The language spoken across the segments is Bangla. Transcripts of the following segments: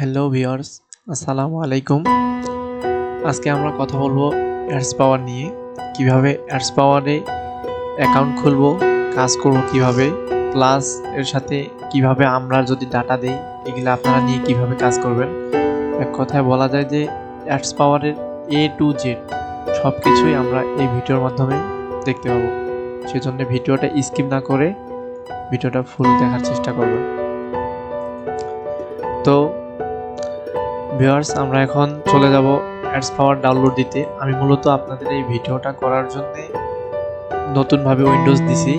হ্যালো ভিউয়ার্স, আসসালামু আলাইকুম। আজকে আমরা কথা বলবো অ্যাডস পাওয়ার নিয়ে। কিভাবে অ্যাডস পাওয়ারে অ্যাকাউন্ট খুলবো, কাজ করব কিভাবে, প্লাস এর সাথে কিভাবে আমরা যদি ডাটা দেই, এগুলো আপনারা নিয়ে কিভাবে কাজ করবেন। এক কথায় বলা যায় যে অ্যাডস পাওয়ারের A to Z সব কিছুই আমরা এই ভিডিওর মাধ্যমে দেখতে পাবো। সেজন্য ভিডিওটা স্কিপ না করে ভিডিওটা ফুল দেখার চেষ্টা করবেন। তো ভিউয়ার্স, আমরা এখন চলে যাব অ্যাডস পাওয়ার ডাউনলোড দিতে। আমি মূলত আপনাদের এই ভিডিওটা করার জন্য নতুনভাবে উইন্ডোজ দিছি।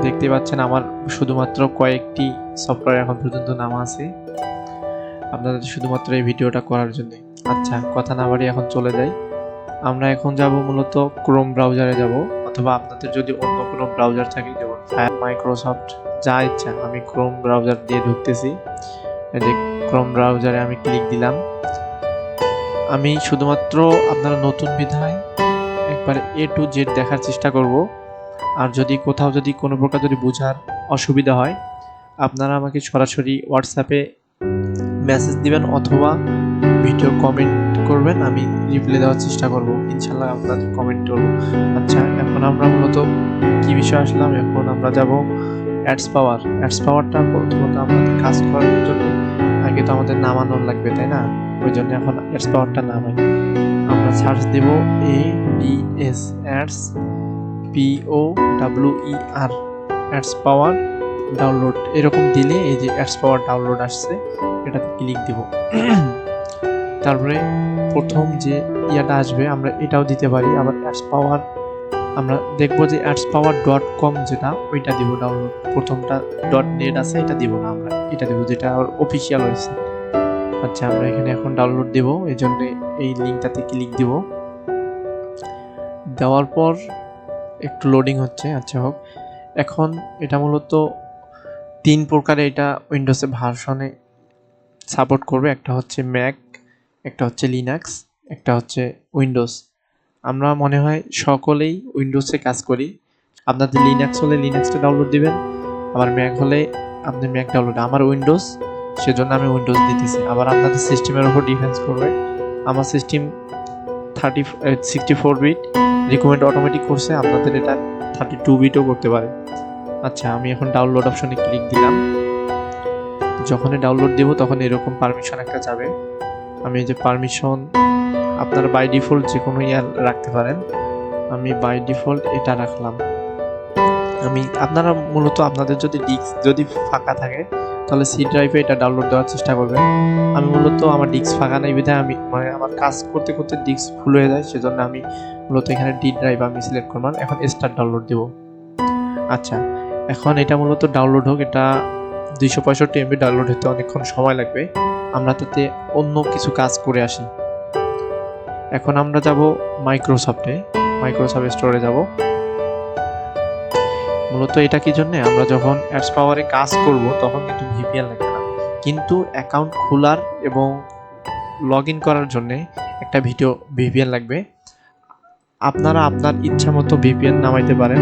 দেখতে পাচ্ছেন আমার শুধুমাত্র কয়েকটি সফটওয়্যার এখন পর্যন্ত নামা আছে আপনাদের শুধুমাত্র এই ভিডিওটা করার জন্য। আচ্ছা, কথা না বাড়িয়ে এখন চলে যাই। আমরা এখন যাব মূলত ক্রোম ব্রাউজারে যাব, অথবা আপনাদের যদি অন্য কোনো ব্রাউজার থাকে যেমন ফায়ার, মাইক্রোসফট, যা ইচ্ছা। আমি ক্রোম ব্রাউজার দিয়ে ঢুকতেছি। এই যে ক্রোম ব্রাউজারে আমি ক্লিক দিলাম। আমি শুধুমাত্র আপনারা নতুন বিধায় একবার A to Z দেখার চেষ্টা করব। আর যদি কোথাও যদি কোনো প্রকার যদি বোঝার অসুবিধা হয়, আপনারা আমাকে সরাসরি হোয়াটসঅ্যাপে মেসেজ দিবেন অথবা ভিডিও কমেন্ট করবেন, আমি রিপ্লাই দেওয়ার চেষ্টা করব। ইনশাল্লাহ আপনাদের কমেন্ট করব। আচ্ছা, এখন আমরা মূলত কি বিষয় আসলাম, এখন আমরা যাব অ্যাডস পাওয়ার। অ্যাডস পাওয়ারটা প্রথমত আমাদের কাজ করার জন্য আগে তো আমাদের নামানো লাগবে, তাই না? ওই জন্য এখন অ্যাডস পাওয়ারটা নামাই। আমরা সার্চ দেব ADS, অ্যাডস POWER, অ্যাডস পাওয়ার ডাউনলোড। এরকম দিলে এই যে অ্যাডস পাওয়ার ডাউনলোড আসছে, এটাতে ক্লিক দেব। তারপরে প্রথম যে ইয়াটা আসবে আমরা এটাও দিতে পারি। আবার অ্যাডস পাওয়ার আমরা দেখবো যে adspower.com যেটা, ওইটা দিব ডাউনলোড। প্রথমটা .net আছে, এটা দিব না, আমরা এটা দিব যেটা অফিসিয়াল হয়েছে। আচ্ছা, আমরা এখানে এখন ডাউনলোড দেব, এই জন্য এই লিঙ্কটাতে ক্লিক দিব। দেওয়ার পর একটু লোডিং হচ্ছে। আচ্ছা হোক। এখন এটা মূলত 3 প্রকারে এটা উইন্ডোজে ভার্সনে সাপোর্ট করবে। একটা হচ্ছে ম্যাক, একটা হচ্ছে লিনাক্স, একটা হচ্ছে উইন্ডোজ। আমরা মনে হয় সকলেই উইন্ডোজে কাজ করি। আপনাদের লিনাক্স হলে লিনাক্সটা ডাউনলোড দিবেন, আবার ম্যাক হলে আপনি ম্যাক ডাউনলোড। আমার উইন্ডোজ, সেজন্য আমি উইন্ডোজ দিতেছি। আবার আপনাদের সিস্টেমের উপর ডিফেন্স করবে। আমার সিস্টেম 64 বিট রিকমেন্ড অটোমেটিক করছে, আপনাদের এটা 32 বিটও করতে পারে। আচ্ছা, আমি এখন ডাউনলোড অপশনে ক্লিক দিলাম। যখনই ডাউনলোড দেব তখন এরকম পারমিশন একটা যাবে। আমি এই যে পারমিশন, আপনারা বাই ডিফল্ট যে কোনো রাখতে পারেন। আমি বাই ডিফল্ট এটা রাখলাম। আপনারা মূলত আপনাদের যদি ডিস্ক যদি ফাঁকা থাকে তাহলে সি ড্রাইভে এটা ডাউনলোড দেওয়ার চেষ্টা করবেন। আমি মূলত আমার ডিস্ক ফাঁকা নেই বিধায় আমি আমার কাজ করতে করতে ডিস্ক ফুল হয়ে যায়, সেজন্য আমি মূলত এখানে ডি ড্রাইভ আমি সিলেক্ট করলাম। এখন স্টার্ট ডাউনলোড দেব। আচ্ছা, এখন এটা মূলত ডাউনলোড হোক। এটা 265 MB ডাউনলোড হতে অনেকক্ষণ সময় লাগবে। আমরা তাতে অন্য কিছু কাজ করে আসি। এখন আমরা যাব মাইক্রোসফট স্টোরে যাব। মূলত এটা কি জন্য, আমরা যখন অ্যাডস পাওয়ারে কাজ করব তখন কিন্তু ভিপিএন লাগবে না, কিন্তু অ্যাকাউন্ট খোলার এবং লগ ইন করার জন্য একটা ভিপিএন লাগবে। আপনারা আপনার ইচ্ছা মতো ভিপিএন নামাইতে পারেন।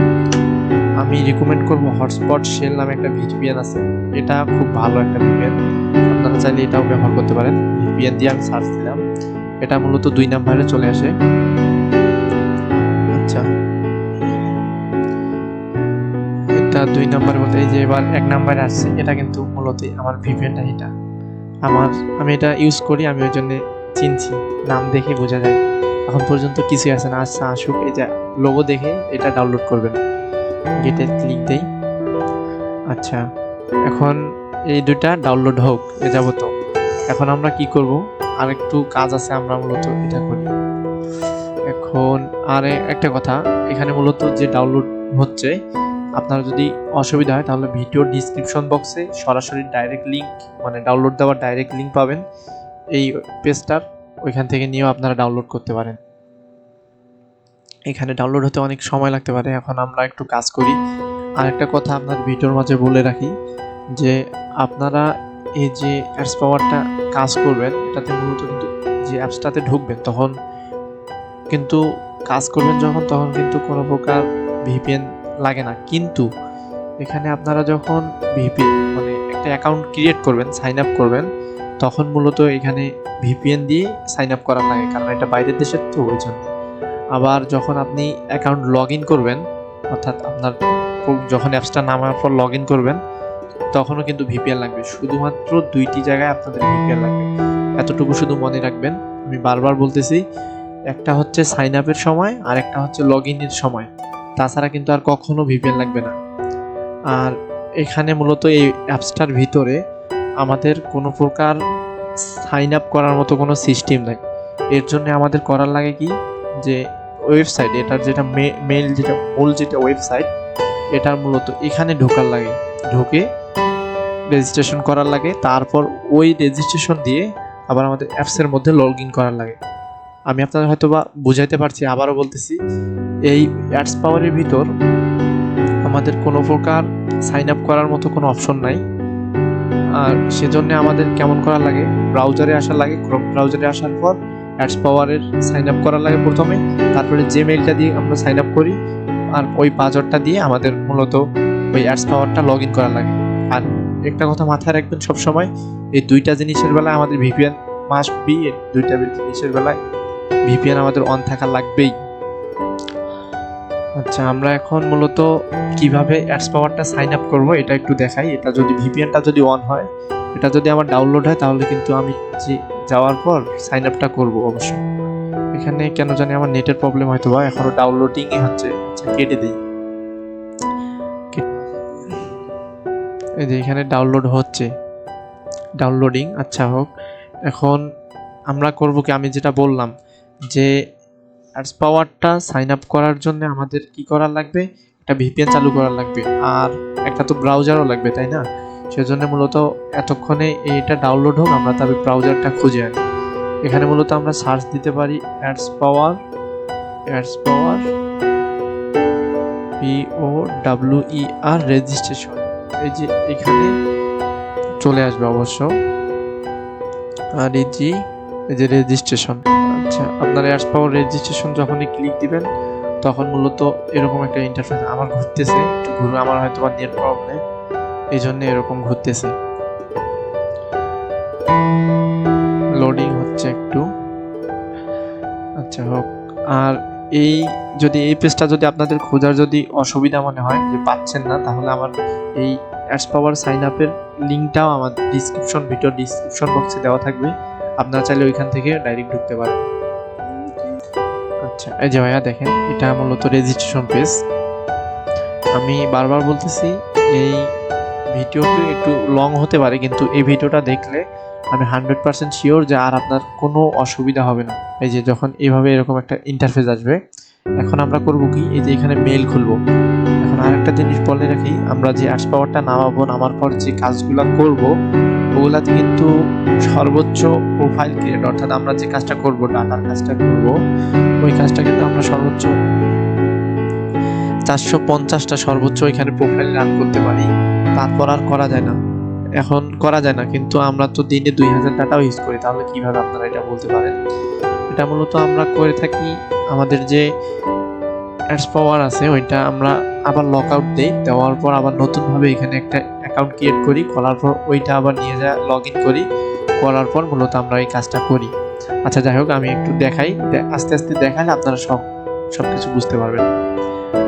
আমি রিকমেন্ড করব হটস্পট শেল নামে একটা ভিপিএন আছে, এটা খুব ভালো একটা ভিপিএন। আপনারা চাইলে এটাও ব্যবহার করতে পারেন। ভিপিএন দিয়ে আমি সার্চ দিলাম, এটা মূলত 2 নম্বরে চলে আসে। আচ্ছা, এটা 2 নম্বর বলতে এই যে এবার 1 নম্বরে আসছে। এটা কিন্তু মূলত আমার ভিপিএনটা, এটা আমি এটা ইউজ করি, আমি ওই জন্য চিনছি, নাম দেখে বোঝা যায়। এখন পর্যন্ত কিছুই আসে না। আচ্ছা আসুক, এই যে লোগো দেখে এটা ডাউনলোড করবেন। গেটে ক্লিক দেই। আচ্ছা, এখন এই দুইটা ডাউনলোড হোক এ যাবত। এখন আমরা কি করব, আর একটু কাজ আছে, আমরা মূলত এটা করি। এখন আর একটা কথা, এখানে মূলত যে ডাউনলোড হচ্ছে, আপনার যদি অসুবিধা হয় তাহলে ভিডিও ডিসক্রিপশন বক্সে সরাসরি ডাইরেক্ট লিঙ্ক, ডাউনলোড দেওয়ার ডাইরেক্ট লিঙ্ক পাবেন এই পেজটার। ওইখান থেকে নিয়েও আপনারা ডাউনলোড করতে পারেন। এখানে ডাউনলোড হতে অনেক সময় লাগতে পারে। এখন আমরা একটু কাজ করি। আর একটা কথা আপনার ভিডিওর মাঝে বলে রাখি, যে আপনারা এই যে অ্যাডস পাওয়ারটা কাজ করবেন, এটাতে মূলত কিন্তু যে অ্যাপসটাতে ঢুকবেন তখন কিন্তু কাজ করবেন যখন, তখন কিন্তু কোনো প্রকার ভিপিএন লাগে না। কিন্তু এখানে আপনারা যখন একটা অ্যাকাউন্ট ক্রিয়েট করবেন, সাইন আপ করবেন, তখন মূলত এখানে ভিপিএন দিয়ে সাইন আপ করা লাগে, কারণ এটা বাইরের দেশের তো ওই জন্য। আবার যখন আপনি অ্যাকাউন্ট লগ ইন করবেন, অর্থাৎ আপনার যখন অ্যাপসটা নামার পর লগ ইন করবেন, তখনও কিন্তু ভিপিএন লাগবে। শুধুমাত্র 2টি জায়গায় আপনাদের ভিপিএন লাগবে, এতটুকু শুধু মনে রাখবেন। আমি বারবার বলতেছি, একটা হচ্ছে সাইন আপের সময় আর একটা হচ্ছে লগ ইনের সময়, তাছাড়া কিন্তু আর কখনো ভিপিএন লাগবে না। আর এখানে মূলত এই অ্যাপসটার ভিতরে আমাদের কোনো প্রকার সাইন আপ করার মতো কোনো সিস্টেম নাই। এর জন্য আমাদের করার লাগে কি, যে ওয়েবসাইট, এটার যেটা মেল, যেটা মূল যেটা ওয়েবসাইট, এটার মূলত এখানে ঢোকার লাগে, ঢুকে রেজিস্ট্রেশন করার লাগে। তারপর ওই রেজিস্ট্রেশন দিয়ে আবার আমাদের অ্যাপসের মধ্যে লগ ইন করার লাগে। আমি আপনাদের হয়তো বা বুঝাইতে পারছি, আবারও বলতেছি, এই অ্যাডস পাওয়ারের ভিতর আমাদের কোনো প্রকার সাইন আপ করার মতো কোনো অপশন নাই। আর সেজন্য আমাদের কেমন করা লাগে, ব্রাউজারে আসা লাগে। ক্রোম ব্রাউজারে আসার পর অ্যাডস পাওয়ারের সাইন আপ করা লাগে প্রথমে, তারপরে যে মেইলটা দিয়ে আমরা সাইন আপ করি আর ওই পাসওয়ার্ডটা দিয়ে আমাদের মূলত ওই অ্যাডস পাওয়ারটা লগ ইন করা লাগে। আর একটা কথা মাথায় রাখবেন সবসময়, এই দুইটা জিনিসের বেলায় আমাদের ভিপিএন মাস্ট বি, দুইটা জিনিসের বেলায় ভিপিএন আমাদের অন থাকা লাগবেই। আচ্ছা, আমরা এখন মূলত কিভাবে অ্যাডস পাওয়ারটা সাইন আপ করবো এটা একটু দেখাই। এটা যদি ভিপিএনটা যদি অন হয়, এটা যদি আমার ডাউনলোড হয়, তাহলে কিন্তু আমি যে যাওয়ার পর সাইন আপটা করবো অবশ্যই। এখানে কেন জানি আমার নেটের প্রবলেম হয়তো বা এখনো ডাউনলোডিংই হচ্ছে। আচ্ছা, কেটে দিই। এই যে এখানে ডাউনলোড হচ্ছে, ডাউনলোডিং। আচ্ছা হোক, এখন আমরা করব কি, আমি যেটা বললাম যে অ্যাডস পাওয়ারটা সাইন আপ করার জন্য আমাদের কি করার লাগবে, একটা ভিপিএন চালু করার লাগবে, আর একটা তো ব্রাউজারও লাগবে, তাই না? সেজন্য মূলত এতক্ষণে এটা ডাউনলোড হোক, আমরা তবে ব্রাউজারটা খুঁজে আনি। এখানে মূলত আমরা সার্চ দিতে পারি অ্যাডস পাওয়ার POWER রেজিস্ট্রেশন। এই যে এখানে চলে আসবে অবশ্য, আর এই যে রেজিস্ট্রেশন। আচ্ছা, আপনার অ্যাডস পাওয়ার রেজিস্ট্রেশন যখনই ক্লিক দিবেন, তখন মূলত এরকম একটা ইন্টারফেস আমার ঘুরতেছে। একটু ঘুরে, আমার হয়তো বা নেট প্রবলেম, এই জন্য এরকম ঘুরতেছে, লোডিং হচ্ছে একটু। আচ্ছা হোক। আর এই যদি এই পেজটা যদি আপনাদের খোঁজার যদি অসুবিধা মনে হয় যে পাচ্ছেন না, তাহলে আমার এই অ্যাডস পাওয়ার সাইন আপের লিঙ্কটাও আমার ভিডিও ডিসক্রিপশন বক্সে দেওয়া থাকবে, আপনারা চাইলে ওইখান থেকে ডাইরেক্ট ঢুকতে পারেন। আচ্ছা, এই যে ভাইয়া দেখেন, এটা মূলত রেজিস্ট্রেশন পেজ। আমি বারবার বলতেছি, এই ভিডিওটি একটু লং হতে পারে, কিন্তু এই ভিডিওটা দেখলে আমি 100% শিওর যে আর আপনার কোনো অসুবিধা হবে না। এই যে যখন এইভাবে এরকম একটা ইন্টারফেস আসবে, এখন আমরা করব কি, এই যে এখানে মেল খুলবো। এখন আরেকটা জিনিস বলে রাখি, আমরা যে অ্যাডস পাওয়ারটা নামার পর যে কাজগুলো করব, ওগুলাতে কিন্তু সর্বোচ্চ প্রোফাইল ক্রিয়েট, অর্থাৎ আমরা যে কাজটা করব, ডাটার কাজটা করব, ওই কাজটা কিন্তু আমরা সর্বোচ্চ 450টা সর্বোচ্চ এখানে প্রোফাইল রান করতে পারি। তারপর আর করা যায় না, এখন করা যায় না। কিন্তু আমরা তো দিনে 2000 ডাটাও ইউজ করি, তাহলে কিভাবে আপনারা এটা বলতে পারেন? এটা মূলত আমরা করে থাকি, আমাদের যে অ্যাডস পাওয়ার আছে ওইটা আমরা আবার লক আউট দিই, দেওয়ার পর আবার নতুনভাবে এখানে একটা অ্যাকাউন্ট ক্রিয়েট করি, করার পর ওইটা আবার নিয়ে যা লগ ইন করি, করার পর মূলত আমরা এই কাজটা করি। আচ্ছা যাই হোক, আমি একটু দেখাই, আস্তে আস্তে দেখালে আপনারা সব কিছু বুঝতে পারবেন।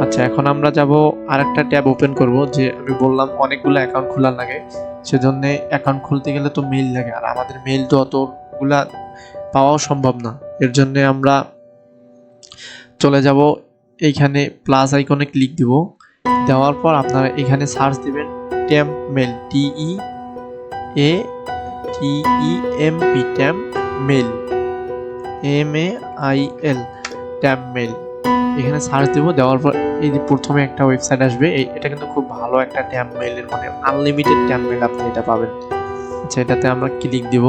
আচ্ছা, এখন আমরা যাব আরেকটা ট্যাব ওপেন করব। যে আমি বললাম অনেকগুলো অ্যাকাউন্ট খোলার লাগে, সেজন্য অ্যাকাউন্ট খুলতে গেলে তো মেইল লাগে, আর আমাদের মেইল তো অতগুলা পাওয়াও সম্ভব না। এর জন্য আমরা চলে যাব এইখানে প্লাস আইকনে ক্লিক দিব, দেওয়ার পর আপনারা এখানে সার্চ দিবেন temp mail, TEAMP temp mail, MAIL temp mail. এখানে সার্চ দেবো, দেওয়ার পর এই যে প্রথমে একটা ওয়েবসাইট আসবে, এটা কিন্তু খুব ভালো একটা ট্যাম্প মেইলের, মানে আনলিমিটেড ট্যাম্প মেইল আপনি এটা পাবেন। আচ্ছা, এটাতে আমরা ক্লিক দিব।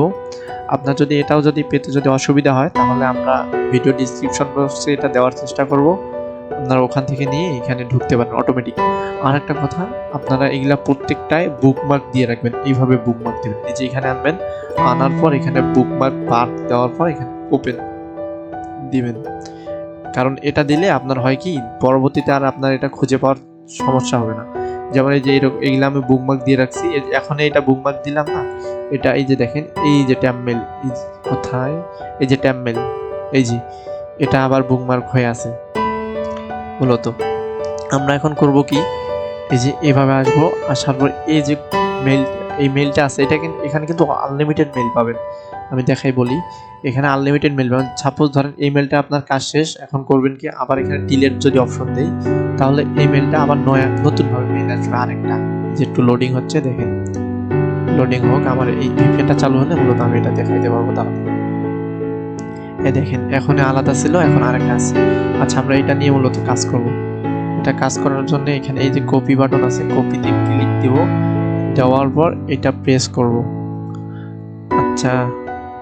আপনার যদি এটাও যদি পেতে যদি অসুবিধা হয়, তাহলে আমরা ভিডিও ডিসক্রিপশন বক্সে এটা দেওয়ার চেষ্টা করব, আপনারা ওখান থেকে নিয়ে এখানে ঢুকতে পারেন অটোমেটিক। আর একটা কথা, আপনারা এগুলা প্রত্যেকটায় বুকমার্ক দিয়ে রাখবেন, এইভাবে বুকমার্ক দেবেন। এই যে এখানে আনবেন, আনার পর এখানে বুকমার্ক বার দেওয়ার পর এখানে ওপেন দিবেন, কারণ এটা দিলে আপনার হয় কি, পরবর্তীতে আর আপনার এটা খুঁজে পাওয়ার সমস্যা হবে না। যেমন এই যে এরকম এগুলো আমি বুকমার্ক দিয়ে রাখছি, এখন এটা বুকমার্ক দিলাম না, এটা এই যে দেখেন এই যে ট্যাব মেল, এই কোথায় এই যে ট্যাব মেল, এই যে এটা আবার বুকমার্ক হয়ে আছে। মূলত আমরা এখন করব কি, এই যে এভাবে আসবো, আসার পর এই যে মেল, এই মেলটা আছে এটা কিন্তু এখানে কিন্তু আনলিমিটেড মেল পাবেন। আমি দেখাই বলি, এখানে আনলিমিটেড মেল পাবেন। সাপোজ ধরেন এই মেলটা আপনার কাজ শেষ, এখন করবেন কি, আবার এখানে ডিলেট যদি অপশন দেই, তাহলে এই মেলটা আবার নতুনভাবে মেল আসবে আরেকটা। যে একটু লোডিং হচ্ছে, দেখেন লোডিং হোক, আমার এই ভিপিএনটা চালু হলে মূলত আমি এটা দেখাইতে পারবো। তাহলে এই দেখেন এখন আলাদা ছিল, এখন আরেকটা আছে। আচ্ছা আমরা এটা নিয়ে মূলত কাজ করব। এটা কাজ করার জন্য এখানে এই যে কপি বাটন আছে, কপিতে ক্লিক দিব, দেওয়ার পর এটা প্রেস করব। আচ্ছা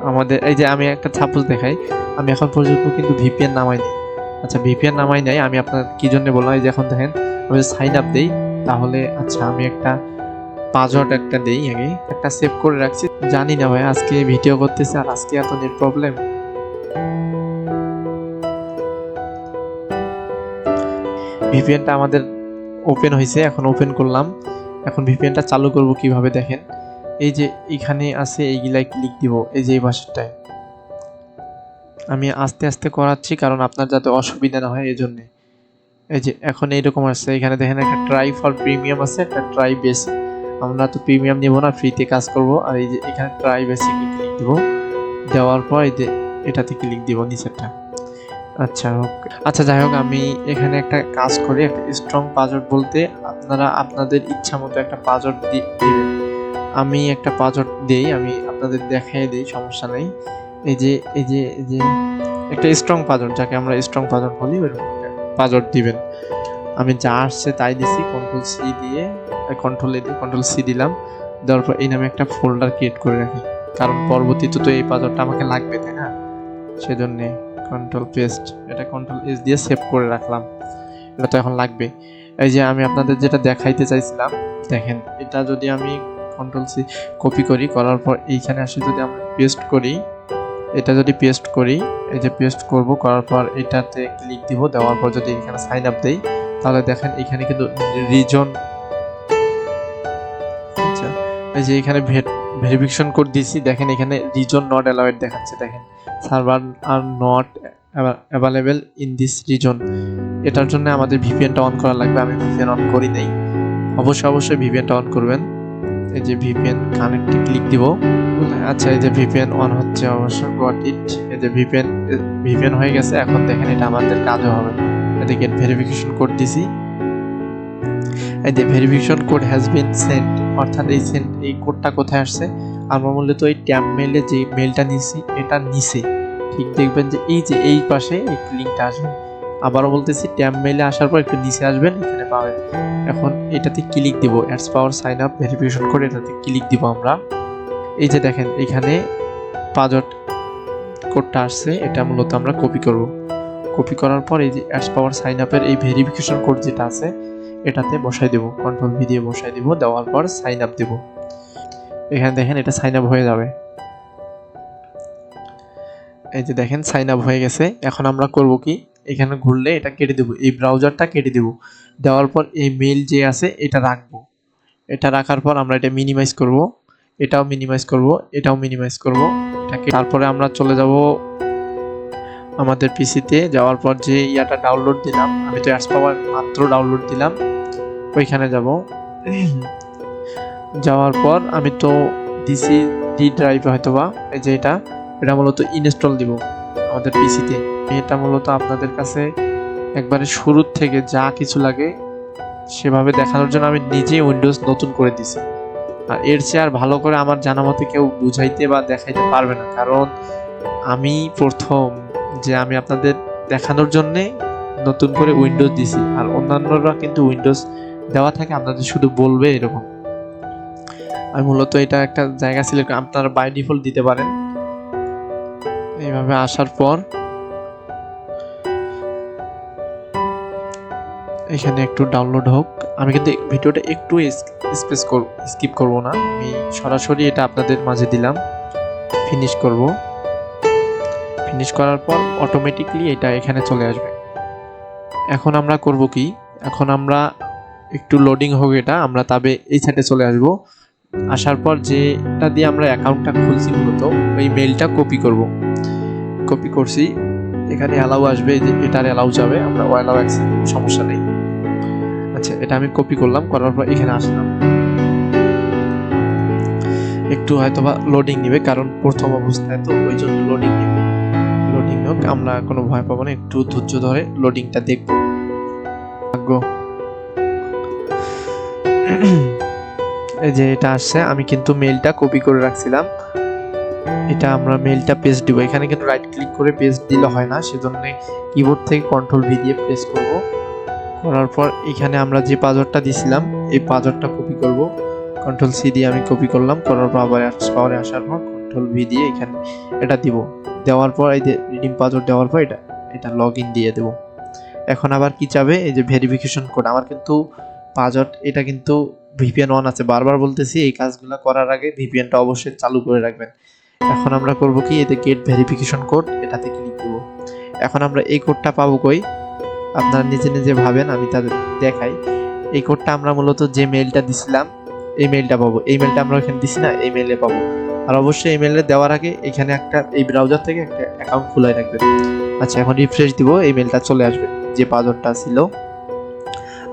আমাদের এই যে আমি একটা সাপোজ দেখাই, আমি এখন পর্যন্ত কিন্তু ভিপিএন নামাই নাই। আচ্ছা ভিপিএন নামাই নাই, আমি আপনার কি জন্য বললাম, এই যে এখন দেখেন আমি সাইন আপ দেই, তাহলে আচ্ছা আমি একটা পাসওয়ার্ড একটা দেই, আগে একটা সেভ করে রাখছি। জানি না ভাই আজকে ভিডিও করতেছি আর আজকে এত নেট প্রবলেম। ভিপিএনটা আমাদের ওপেন হয়েছে, এখন ওপেন করলাম। এখন ভিপিএনটা চালু করব কিভাবে দেখেন, এই যে এখানে আছে এইগুলাই ক্লিক দিব, এই যে এই পাশেরটায়। আমি আস্তে আস্তে করাচ্ছি কারণ আপনার যাতে অসুবিধা না হয় এজন্য। এই যে এখন এইরকম আসছে, এখানে দেখেন একটা ট্রাই ফর প্রিমিয়াম আছে, একটা ট্রাই বেসিক। আমরা তো প্রিমিয়াম নিব না, ফ্রিতে কাজ করব। আর এই যে এখানে ট্রাই বেসিক ক্লিক দিব, দেওয়ার পর এই যে এটাতে ক্লিক দিব নিচেরটা। আচ্ছা ওকে, আচ্ছা যাই হোক, আমি এখানে একটা কাজ করি, একটা স্ট্রং পাসওয়ার্ড বলতে আপনারা আপনাদের ইচ্ছা মতো একটা পাসওয়ার্ড দিবেন। আমি একটা পাসওয়ার্ড দেই, আমি আপনাদের দেখাই দিই, সমস্যা নেই। এই যে এই যে এই যে একটা স্ট্রং পাসওয়ার্ড, যাকে আমরা স্ট্রং পাসওয়ার্ড বলি, ওই পাসওয়ার্ড দিবেন। আমি যা আসছে তাই দিছি, কন্ট্রোল সি দিয়ে, কন্ট্রোল সি দিলাম, দেওয়ার পর এই নামে একটা ফোল্ডার ক্রিয়েট করে রাখি, কারণ পরবর্তীতে তো এই পাসওয়ার্ডটা আমাকে লাগবে, তাই না? সেজন্য কন্ট্রোল পেস্ট, এটা কন্ট্রোল এস দিয়ে সেভ করে রাখলাম, এটা তো এখন লাগবে। এই যে আমি আপনাদের যেটা দেখাইতে চাইছিলাম, দেখেন এটা যদি আমি কন্ট্রোল সি কপি করি, করার পর এইখানে আসে যদি আমরা পেস্ট করি, এটা যদি পেস্ট করি, এই যে পেস্ট করব, করার পর এটাতে ক্লিক দিব, দেওয়ার পর যদি এখানে সাইন আপ দেই, তাহলে দেখেন এখানে কিন্তু রিজন, আচ্ছা এই যে এখানে ভেরিফিকেশন কোড দিছি, দেখেন এখানে রিজন নট অ্যালাউড দেখাচ্ছে, দেখেন server are not available in this reason. এটার জন্য আমাদের ভিপিএনটা অন করা লাগবে, আমি ভিপিএন অন করি নাই। অবশ্যই ভিপিএনটা অন করবেন। এই যে ভিপিএন কানেক্টে ক্লিক দিব, আচ্ছা এই যে ভিপিএন অন হচ্ছে, অবশ্য গট ইট। এই যে ভিপিএন হয়ে গেছে, এখন দেখেন এটা আমাদের কাজও হবে। এদিকে ভেরিফিকেশন কোড দিছি, এই যে verification code has been sent, অর্থাৎ এই কোডটা কোথায় আসছে, আমরা মূলত এই ট্যাব মেইলে যে মেইলটা নিছি এটা নিচে, ঠিক দেখবেন যে এই পাশে একটু লিঙ্কটা আসবে। আবারও বলতেছি, ট্যাব মেইলে আসার পর একটু নিচে আসবেন, এখানে পাবেন। এখন এটাতে ক্লিক দিব, ads power sine up verification code, এটাতে ক্লিক দিব আমরা। এই যে দেখেন এখানে পাসওয়ার্ড কোডটা আসছে, এটা মূলত আমরা কপি করব। কপি করার পর এই যে অ্যাডস পাওয়ার সাইন আপের এই ভেরিফিকেশন কোড যেটা আছে এটাতে বসাই দেব, কন্ট্রোল ভি দিয়ে বসাই দিব, দেওয়ার পর সাইন আপ দেব। এখানে দেখেন এটা সাইন আপ হয়ে যাবে, এই যে দেখেন সাইন আপ হয়ে গেছে। এখন আমরা করব কি, এখানে ঘুরলে এটা কেটে দেব, এই ব্রাউজারটা কেটে দেব, দেওয়ার পর এই মেইল যে আছে এটা রাখবো। এটা রাখার পর আমরা এটা মিনিমাইজ করব, এটাও মিনিমাইজ করব, এটাও মিনিমাইজ করব, এটাকে। তারপরে আমরা চলে যাব আমাদের পিসিতে, যাওয়ার পর যে ইয়াটা ডাউনলোড দিলাম, আমি তো অ্যাডস পাওয়ার মাত্র ডাউনলোড দিলাম, ওইখানে যাব। যাওয়ার পর আমি তো ডিসি ডি ড্রাইভে হয়তোবা, এই যে এটা মূলত ইনস্টল দিব আমাদের পিসিতে। এটা মূলত আপনাদের কাছে একবারে শুরুর থেকে যা কিছু লাগে সেভাবে দেখানোর জন্য আমি নিজেই উইন্ডোজ নতুন করে দিছি। আর এর চেয়ে আর ভালো করে আমার জানা মতে কেউ বুঝাইতে বা দেখাইতে পারবে না, কারণ আমি প্রথম যে আমি আপনাদের দেখানোর জন্যে নতুন করে উইন্ডোজ দিছি, আর অন্যান্যরা কিন্তু উইন্ডোজ দেওয়া থাকে, আপনাদের শুধু বলবে এরকম। আমি মূলত এটা একটা জায়গা সিলেক্ট, আপনারা বাই ডিফল্ট দিতে পারেন। এইভাবে আসার পর এখানে একটু ডাউনলোড হোক, আমি কিন্তু ভিডিওটা একটু স্কিপ করব না, আমি সরাসরি এটা আপনাদের মাঝে দিলাম। ফিনিশ করব, ফিনিশ করার পর অটোমেটিকলি এটা এখানে চলে আসবে। এখন আমরা করব কি, এখন আমরা একটু লোডিং হোক, এটা আমরা তবে এই সাইডে চলে আসব। আসার পর যেটা দিয়ে আমরা অ্যাকাউন্টটা খুলছি মূলত ওই মেইলটা কপি করব। কপি করছি, এখানে অ্যালাউ আসবে, যে এটার অ্যালাউ যাবে, আমরা অ্যালাউ অ্যাক্সেস দেব, সমস্যা নেই। আচ্ছা, এটা আমি কপি করলাম, করার পর এখানে আসলাম। একটু হয়তোবা লোডিং নেবে, কারণ প্রথম অবস্থায় তো ওই জন্য লোডিং নেবে। লোডিং হোক, আমরা কোনো ভয় পাবো না, একটু ধৈর্য ধরে লোডিংটা দেখব। এই যে এটা আসছে, আমি কিন্তু মেইলটা কপি করে রাখছিলাম। এটা আমরা মেইলটা পেস্ট দিব। এখানে কিন্তু রাইট ক্লিক করে পেস্ট দিলে হয় না, সেজন্য কিবোর্ড থেকে কন্ট্রোল ভি দিয়ে পেস্ট করব। করার পর এখানে আমরা যে পাসওয়ার্ডটা দিয়েছিলাম এই পাসওয়ার্ডটা কপি করব। কন্ট্রোল সি দিয়ে আমি কপি করলাম, করার পর আবার পাওয়ারে আসার পর কন্ট্রোল ভি দিয়ে এখানে এটা দিব। দেওয়ার পর এই যে রিডিম পাসওয়ার্ড দেওয়ার পর এটা লগইন দিয়ে দেব। এখন আবার কি চাবে, এই যে ভেরিফিকেশন কোড। আমার কিন্তু পাসওয়ার্ড, এটা কিন্তু ভিপিএন অন আছে, বারবার বলতেছি এই কাজগুলো করার আগে ভিপিএনটা অবশ্যই চালু করে রাখবেন। এখন আমরা করব কি, এতে গেট ভেরিফিকেশন কোড, এটাতে ক্লিক দেব। এখন আমরা এই কোডটা পাবো কই, আপনারা নিজে নিজে ভাবেন, আমি তাদের দেখাই। এই কোডটা আমরা মূলত যে মেইলটা দিছিলাম এই মেইলটা পাবো। এই মেইলটা আমরা ওখানে দিছি না, এই মেইলে পাবো। আর অবশ্যই এই মেইলে দেওয়ার আগে এখানে একটা, এই ব্রাউজার থেকে একটা অ্যাকাউন্ট খুলে রাখবেন। আচ্ছা, এখন রিফ্রেশ দিব, এই মেইলটা চলে আসবে যে পাসওয়ার্ডটা ছিল।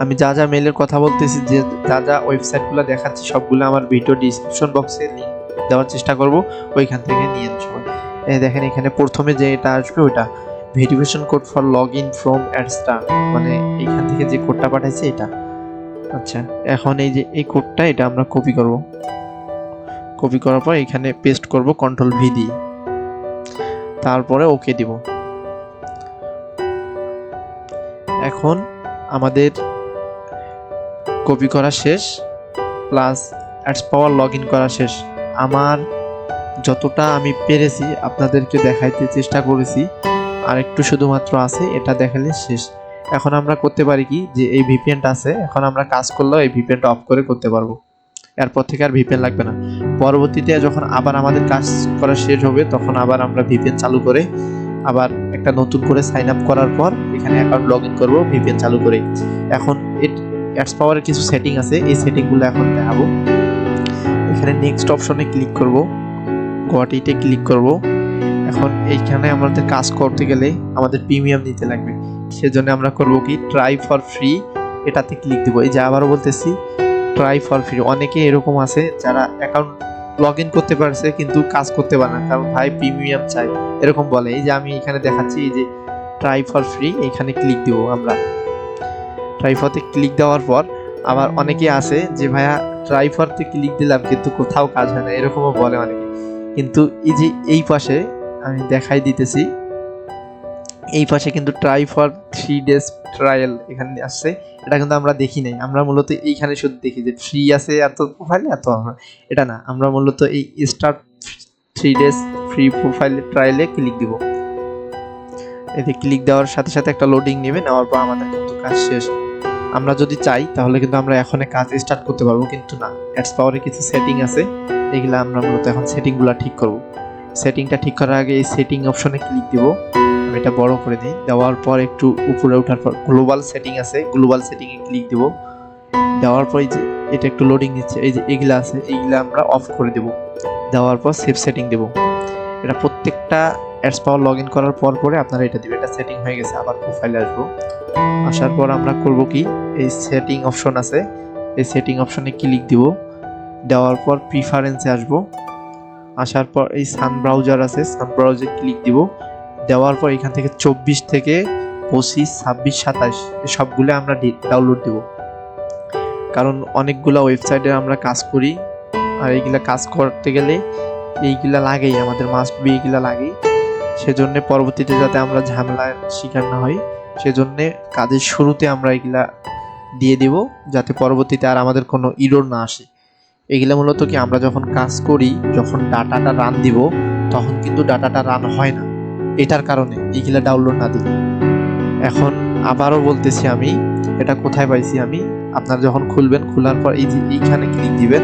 আমি যা যা মেইলের কথা বলতেছি, যে যা যা ওয়েবসাইটগুলো দেখাচ্ছি, সবগুলো আমার ভিডিও ডিসক্রিপশন বক্সে লিংক দেওয়ার চেষ্টা করব, ওইখান থেকে নিয়ে সবাই। দেখেন এখানে প্রথমে যে এটা আসবে ওইটা verification code for log in from Adster, মানে এইখান থেকে যে কোডটা পাঠাইছে এটা। আচ্ছা, এখন এই যে এই কোডটা, এটা আমরা কপি করব। কপি করার পর এখানে পেস্ট করব কন্ট্রোল ভি দিয়ে, তারপরে ওকে দিব। এখন আমাদের কপি করা শেষ, plus ads power log in করা শেষ। আমার যতটা আমি পেরেছি আপনাদেরকে দেখাইতে চেষ্টা করেছি, আর একটু শুধুমাত্র আছে, এটা দেখালে শেষ। এখন আমরা করতে পারি কি, যে এই ভিপিএনটা আছে, এখন আমরা কাজ করলেও এই ভিপিএনটা অফ করে করতে পারবো। এরপর থেকে আর ভিপিএন লাগবে না। পরবর্তীতে যখন আবার আমাদের কাজ করা শেষ হবে, তখন আবার আমরা ভিপিএন চালু করে আবার একটা নতুন করে সাইন আপ করার পর এখানে অ্যাকাউন্ট লগ ইন করবো ভিপিএন চালু করে। এখন অ্যাডস পাওয়ারের কিছু সেটিং আছে, এই সেটিংগুলো এখন দেখাবো। এখানে নেক্সট অপশনে ক্লিক করব, গুয়াহাটিতে ক্লিক করব। এখন এইখানে আমাদের কাজ করতে গেলে আমাদের প্রিমিয়াম নিতে লাগবে, সেজন্য আমরা করব কি, ট্রাই ফর ফ্রি, এটাতে ক্লিক দেবো। এই যে আবারও বলতেছি, ট্রাই ফর ফ্রি। অনেকে এরকম আছে যারা অ্যাকাউন্ট লগ ইন করতে পারছে কিন্তু কাজ করতে পারে না, কারণ ভাই প্রিমিয়াম চাই, এরকম বলে। এই যে আমি এখানে দেখাচ্ছি, এই যে ট্রাই ফর ফ্রি, এখানে ক্লিক দিব। আমরা ট্রাই ফরতে ক্লিক দেওয়ার পর আবার অনেকে আছে যে ভাইয়া ট্রাই ফরতে ক্লিক দিলাম কিন্তু কোথাও কাজ হয় না, এরকমও বলে অনেকে। কিন্তু এই যে এই পাশে আমি দেখাই দিতেছি, এই পাশে কিন্তু ট্রাই ফর 3 days ট্রায়াল এখানে আসছে, এটা কিন্তু আমরা দেখি নাই। আমরা মূলত এইখানে শুধু দেখি যে ফ্রি আছে এত প্রোফাইলে, এত আমরা এটা না, আমরা মূলত এই স্টার্ট 3 days ফ্রি প্রোফাইল ট্রায়ালে ক্লিক দিব। এতে ক্লিক দেওয়ার সাথে সাথে একটা লোডিং নেবে, নেওয়ার পর আমাদের কিন্তু কাজ শেষ। আমরা যদি চাই তাহলে কিন্তু আমরা এখনই কাজ স্টার্ট করতে পারবো, কিন্তু না, অ্যাডস পাওয়ারে কিছু সেটিং আছে, এগুলো আমরা মূলত এখন সেটিংগুলো ঠিক করব। সেটিংটা ঠিক করার আগে এই সেটিং অপশনে ক্লিক দিব। আমি এটা বড় করে দিই, দেওয়ার পর একটু উপরে ওঠার পর গ্লোবাল সেটিং আছে, গ্লোবাল সেটিংয়ে ক্লিক দিব। দেওয়ার পর এই যে এটা একটু লোডিং নিচ্ছে, এই যে এগুলা আছে, এইগুলা আমরা অফ করে দেব। দেওয়ার পর সেভ সেটিং দেব। এটা প্রত্যেকটা অ্যাডস পাওয়ার লগ ইন করার পর পরে আপনারা এটা দিবেন। এটা সেটিং হয়ে গেছে, আবার প্রোফাইলে আসবো। আসার পর আমরা করব কি, এই সেটিং অপশন আছে, এই সেটিং অপশনে ক্লিক দিব। দেওয়ার পর প্রিফারেন্সে আসবো। আসার পর এই সান ব্রাউজার আছে, সান ব্রাউজারে ক্লিক দিব। দেওয়ার পর এখান থেকে 24 থেকে 25, 26, 27 সবগুলো আমরা ডাউনলোড দেব, কারণ অনেকগুলা ওয়েবসাইটে আমরা কাজ করি, আর এইগুলা কাজ করতে গেলে এইগুলা লাগেই, আমাদের মাস্ট বি এইগুলা লাগেই। সেজন্য পরবর্তীতে যাতে আমরা ঝামেলার শিকার না হই, সেজন্য কাজের শুরুতে আমরা এগুলা দিয়ে দেব, যাতে পরবর্তীতে আর আমাদের কোনো ইরর না আসে। এগুলা মূলত কি, আমরা যখন কাজ করি, যখন ডাটাটা রান দিব, তখন কিন্তু ডাটাটা রান হয় না, এটার কারণে এইগুলা ডাউনলোড না দিলে। এখন আবারও বলতেছি, আমি এটা কোথায় পাইছি, আমি আপনারা যখন খুলবেন, খোলার পর এই যে এইখানে ক্লিক দিবেন।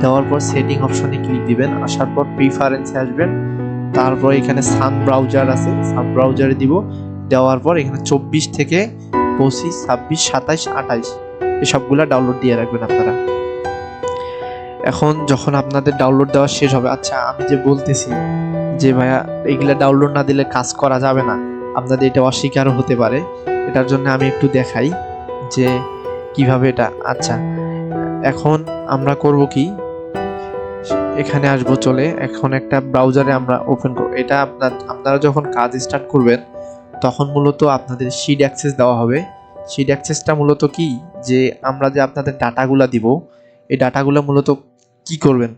দেওয়ার পর সেটিং অপশনে ক্লিক দিবেন। আসার পর প্রিফারেন্সে আসবেন। তারপর এখানে সান ব্রাউজার আছে, সান ব্রাউজারে দিব। দেওয়ার পর এখানে 24 থেকে 25, 26, 27, 28 এই সবগুলা ডাউনলোড দিয়ে রাখবেন আপনারা। এখন যখন আপনাদের ডাউনলোড দেওয়া শেষ হবে, আচ্ছা আমি যে বলতেছি যে ভাইয়া এগুলা ডাউনলোড না দিলে কাজ করা যাবে না, আপনাদের এটা অস্বীকারও হতে পারে, এটার জন্য আমি একটু দেখাই যে কিভাবে এটা। আচ্ছা এখন আমরা করব কি, এখানে আসবো চলে, এখন একটা ব্রাউজারে আমরা ওপেন করব। এটা আপনারা যখন কাজ স্টার্ট করবেন তখন মূলত আপনাদের শিট অ্যাক্সেস দেওয়া হবে। শিট অ্যাক্সেসটা মূলত কি, যে আমরা যে আপনাদের ডাটাগুলা দিব, এই ডাটাগুলো মূলত কি করবেন,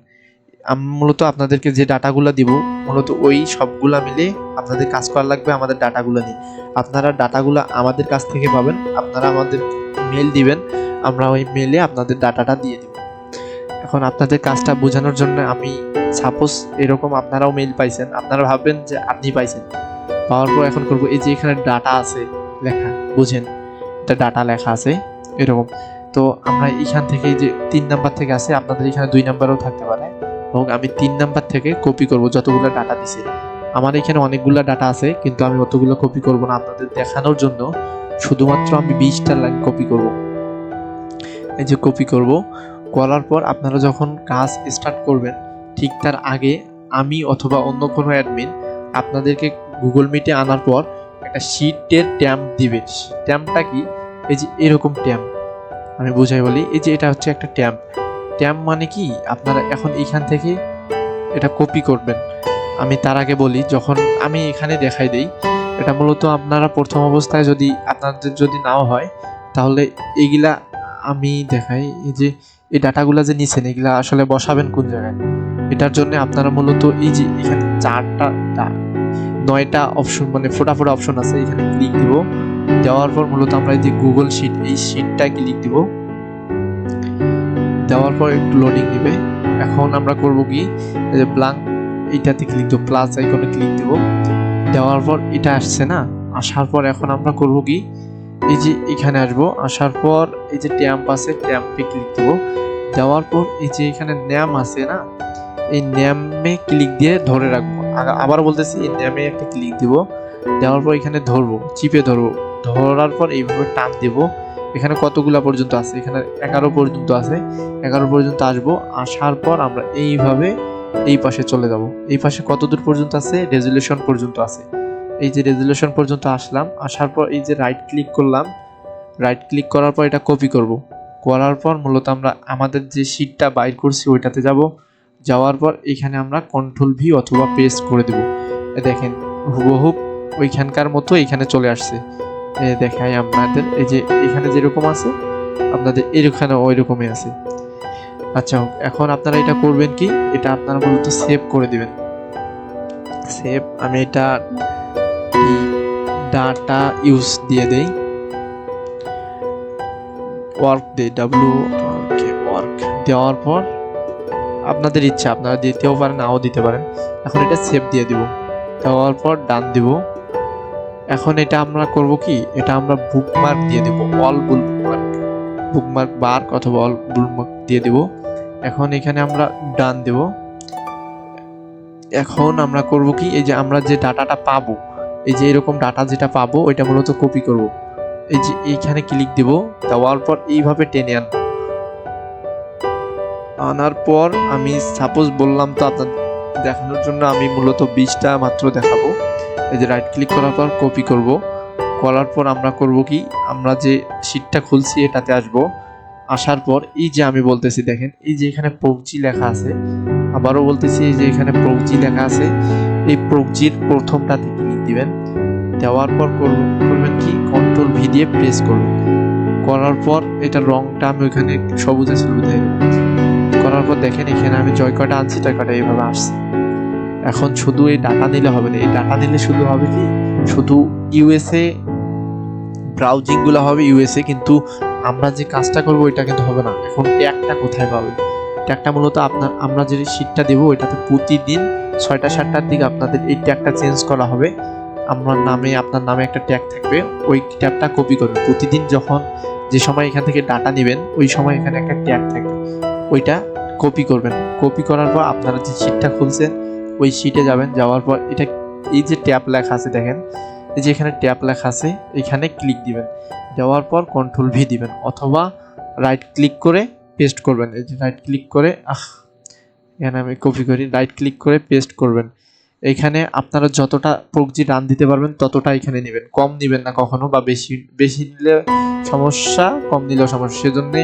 মূলত আপনাদেরকে যে ডাটাগুলো দিব মূলত ওই সবগুলা মিলে আপনাদের কাজ করা লাগবে আমাদের ডাটাগুলো নিয়ে। আপনারা ডাটাগুলো আমাদের কাছ থেকে পাবেন, আপনারা আমাদের মেল দিবেন, আমরা ওই মেলে আপনাদের ডাটাটা দিয়ে দেব। এখন আপনাদের কাজটা বোঝানোর জন্য আমি সাপোজ এরকম আপনারাও মেল পাইছেন, আপনারা ভাববেন যে আপনি পাইছেন, পাওয়ার পর এখন করব এই যে এখানে ডাটা আছে লেখা, বুঝেন এটা ডাটা লেখা আছে এরকম। তো আমরা এখান থেকে যে 3 নাম্বার থেকে আছে, আপনাদের এখানে 2 নাম্বারও থাকতে পারে, এবং আমি 3 নাম্বার থেকে কপি করব যতগুলো ডাটা দিছি। আমার এখানে অনেকগুলো ডাটা আছে কিন্তু আমি অতগুলো কপি করব না, আপনাদের দেখানোর জন্য শুধুমাত্র আমি 20টা লাইন কপি করব। এই যে কপি করব, করার পর আপনারা যখন কাজ স্টার্ট করবেন ঠিক তার আগে আমি অথবা অন্য কোনো অ্যাডমিন আপনাদেরকে গুগল মিটে আনার পর একটা শিটের ট্যাম্প দিবে। ট্যাম্পটা কি, এই যে এরকম ট্যাম্প, আমি বুঝাই বলি, এই যে এটা হচ্ছে একটা ট্যাম্প। ট্যাম্প মানে কি, আপনারা এখন এইখান থেকে এটা কপি করবেন। আমি তার আগে বলি, যখন আমি এখানে দেখাই দেই, এটা মূলত আপনারা প্রথম অবস্থায় যদি আপনাদের যদি নাও হয় তাহলে এইগুলা আমি দেখাই, এই যে এই ডাটাগুলা যে নিছেন এগুলা আসলে বসাবেন কোন জায়গায়, এটার জন্য আপনারা মূলত এই যে এখানে 9টা অপশন মানে ফোটা অপশন আছে, এখানে ক্লিক দিব। দেওয়ার পর মূলত আমরা এই যে গুগল শিট, এই শিটটা ক্লিক দিব। দেওয়ার পর একটু লোডিং দিবে। এখন আমরা করব কি, এই যে ব্ল্যাঙ্ক এইটাতে ক্লিক দেব, প্লাস আইকনে ক্লিক দেব। দেওয়ার পর এটা আসছে না, আসার পর এখন আমরা করব কি, এই যে এখানে আসবো, আসার পর এই যে ট্যাম্প আছে ট্যাম্পে ক্লিক দেব। দেওয়ার পর এই যে এখানে নেম আছে না, এই নেমে ক্লিক দিয়ে ধরে রাখবো। আবার বলতেছি, এই নেমে একটা ক্লিক দিব। দেওয়ার পর এখানে ধরবো, চিপে ধরবো, ধরার পর এইভাবে টান দেব। এখানে কতগুলা পর্যন্ত আছে, এখানে 11 পর্যন্ত আছে, 11 পর্যন্ত আসবো। আসার পর আমরা এইভাবে এই পাশে চলে যাব। এই পাশে কত দূর পর্যন্ত আছে, রেজুলেশন পর্যন্ত আছে। এই যে রেজুলেশন পর্যন্ত আসলাম, আসার পর এই যে রাইট ক্লিক করলাম, রাইট ক্লিক করার পর এটা কপি করব। করার পর মূলত আমরা আমাদের যে শিটটা বাইর করছি ওইটাতে যাব। যাওয়ার পর এখানে আমরা কন্ট্রোল ভি অথবা পেস্ট করে দেব। দেখেন হুবহু ওইখানকার মতো এখানে চলে আসছে। দেখাই আপনাদের, এই যে এখানে যেরকম আছে আপনাদের এখানে ওই রকমই আছে। আচ্ছা এখন আপনারা এটা করবেন কি, এটা আপনারা মূলত সেভ করে দিবেন। সেভ, আমি এটা ডাটা ইউজ দিয়ে দেই, ওয়ার্ক দেই, ওয়ার্ক দেওয়ার পর আপনাদের ইচ্ছা, আপনারা দিতেও পারেন নাও দিতে পারেন। এখন এটা সেভ দিয়ে দিব, দেওয়ার পর ডান দিব। এখন এটা আমরা করব কি, এটা আমরা বুকমার্ক দিয়ে দেব, অল বুকমার্ক বার অথবা অল বুকমার্ক দিয়ে দেব। এখন এখানে আমরা ডান দেব। এখন আমরা করব কি, এই যে আমরা যে ডাটাটা পাবো, এই যে এরকম ডাটা যেটা পাবো ওইটা মূলত কপি করব। এই যে এইখানে ক্লিক দেব, দেওয়ার পর এইভাবে টেনে আনার পর আমি সাপোজ বললাম তো আপনাদের দেখানোর জন্য আমি মূলত 20টা মাত্র দেখাবো। এই যে রাইট ক্লিক করার পর কপি করব। করার পর আমরা করব কি, আমরা যে শিটটা খুলছি এটাতে আসব। আসার পর এই যে আমি বলতেছি দেখেন, এই যে এখানে প্রোগজি লেখা আছে, আবারও বলতেছি এই যে এখানে প্রোগজি লেখা আছে, এই প্রোগজির প্রথমটাতে ক্লিক দিবেন। দেওয়ার পর করবেন কি, কন্ট্রোল ভি দিয়ে প্রেস করবেন। করার পর এটা রংটা আমি ওইখানে সবুজে ছিল করার পর দেখেন এখানে আমি জয়কটা আনছি, জয়কটা এইভাবে আসছে। এখন শুধু এই ডাটা নিলে হবে না, এই ডাটা নিলে শুধু হবে কি, শুধু ইউএসএ ব্রাউজিং গুলো হবে ইউএসএ, কিন্তু আমরা যে কাজটা করবো ওইটা কিন্তু হবে না। এখন ট্যাগটা কোথায় পাবে, ট্যাগটা মূলত আমরা যে শিটটা দেবো ওইটাতে প্রতিদিন 6টা 7টার দিকে আপনাদের এই ট্যাগটা চেঞ্জ করা হবে। আপনার নামে একটা ট্যাগ থাকবে, ওই ট্যাগটা কপি করবেন প্রতিদিন। যখন যে সময় এখান থেকে ডাটা নেবেন ওই সময় এখানে একটা ট্যাগ থাকবে, ওইটা কপি করবেন। কপি করার পর আপনারা যে শিটটা খুলছেন ওই শিটে যাবেন, যাওয়ার পর এটা এই যে ট্যাব লেখা আছে দেখেন, এই যে এখানে ট্যাব লেখা আছে এখানে ক্লিক দিবেন। দেওয়ার পর কন্ট্রোল ভি দিবেন, অথবা রাইট ক্লিক করে পেস্ট করবেন। এই যে রাইট ক্লিক করে এখানে আমি কপি করি, রাইট ক্লিক করে পেস্ট করবেন। এখানে আপনারা যতটা প্রক্সি রান দিতে পারবেন ততটা এখানে নেবেন, কম নেবেন না কখনো, বা বেশি বেশি নিলে সমস্যা, কম নিলেও সমস্যা। সেজন্যে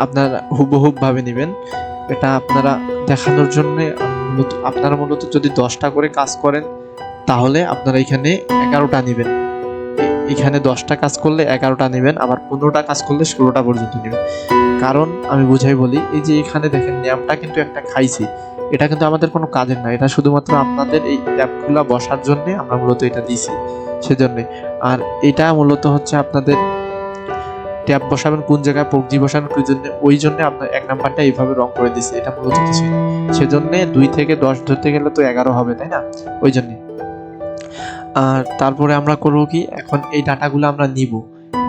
আপনারা হুবহুব ভাবে নেবেন। এটা আপনারা দেখানোর জন্য আপনারা মূলত যদি 10টা করে কাজ করেন তাহলে আপনারা এখানে 11টা নেবেন। এখানে 10টা কাজ করলে 11টা নেবেন, আবার 15টা কাজ করলে 16টা পর্যন্ত নেবেন। কারণ আমি বুঝাই বলি, এই যে এখানে দেখেন নামটা কিন্তু একটা খাইছি, এটা কিন্তু আমাদের কোনো কাজের না, এটা শুধুমাত্র আপনাদের এই ট্যাবগুলো বসার জন্য আমরা মূলত এটা দিছি, সেজন্য। আর এটা মূলত হচ্ছে আপনাদের ট্যাব বসাবেন কোন জায়গায়, প্রক্সি বসাবেন কোন জন্য, ওই জন্য আপনার 1 নাম্বারটা এইভাবে রং করে দিছি, এটা মূলত কিছুই না। সেজন্য 2 থেকে 10 ধরতে গেলে তো 11 হবে, তাই না? ওই জন্য। আর তারপরে আমরা করব কি, এখন এই ডাটাগুলো আমরা